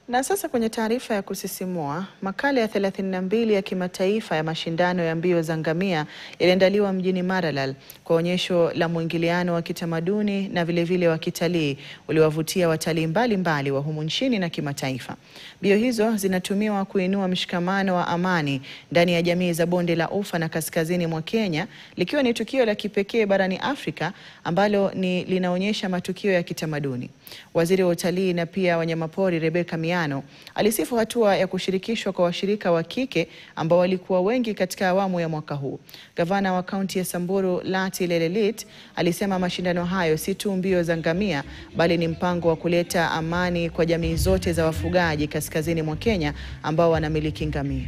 Na sasa kwenye taarifa ya kusisimua, makala ya 32 ya kimataifa ya mashindano ya mbio za ngamia yaliandaliwa mjini Maralal kwa onyesho la mwingiliano wa kitamaduni na vilevile wa kitalii uliowavutia watalii mbalimbali wa humu nchini na kimataifa. Mbio hizo zinatumiwa kuinua mshikamano wa amani ndani ya jamii za Bonde la Ufa na kaskazini mwa Kenya, likiwa ni tukio la kipekee barani Afrika ambalo linaonyesha matukio ya kitamaduni. Waziri wa utalii na pia wanyamapori Rebecca Miano alisifu hatua ya kushirikishwa kwa washirika wa kike ambao walikuwa wengi katika awamu ya mwaka huu. Gavana wa kaunti ya Samburu Lati Lelelit alisema mashindano hayo si tu mbio za ngamia bali ni mpango wa kuleta amani kwa jamii zote za wafugaji kaskazini mwa Kenya ambao wanamiliki ngamia.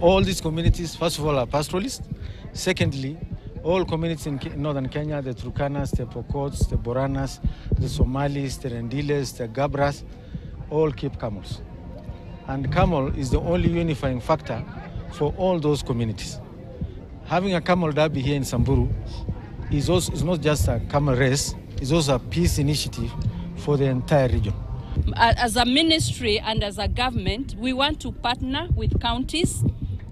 All these communities, first of all, are pastoralists. Secondly, all communities in northern Kenya, the Turkanas, the Pokots, the Boranas, the Somalis, the Rendiles, the Gabras, all keep camels. And camel is the only unifying factor for all those communities. Having a camel derby here in Samburu is not just a camel race, it's also a peace initiative for the entire region. As a ministry and as a government, we want to partner with counties.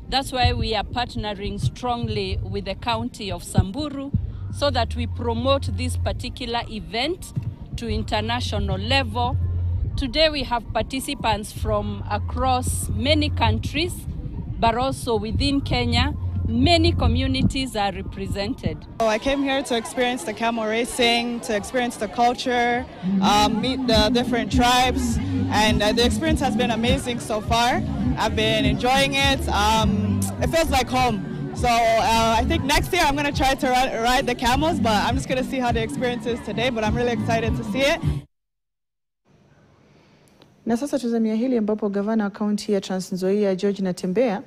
That's why we are partnering strongly with the county of Samburu so that we promote this particular event to international level. Today we have participants from across many countries, but also within Kenya, many communities are represented. So I came here to experience the camel racing, to experience the culture, meet the different tribes, and the experience has been amazing so far. I've been enjoying it. It feels like home. So I think next year I'm going to try to ride the camels, but I'm just going to see how the experience is today, but I'm really excited to see it. Na sasa tuzamia hili ambapo gavana wa kaunti ya Trans Nzoia George Natembeya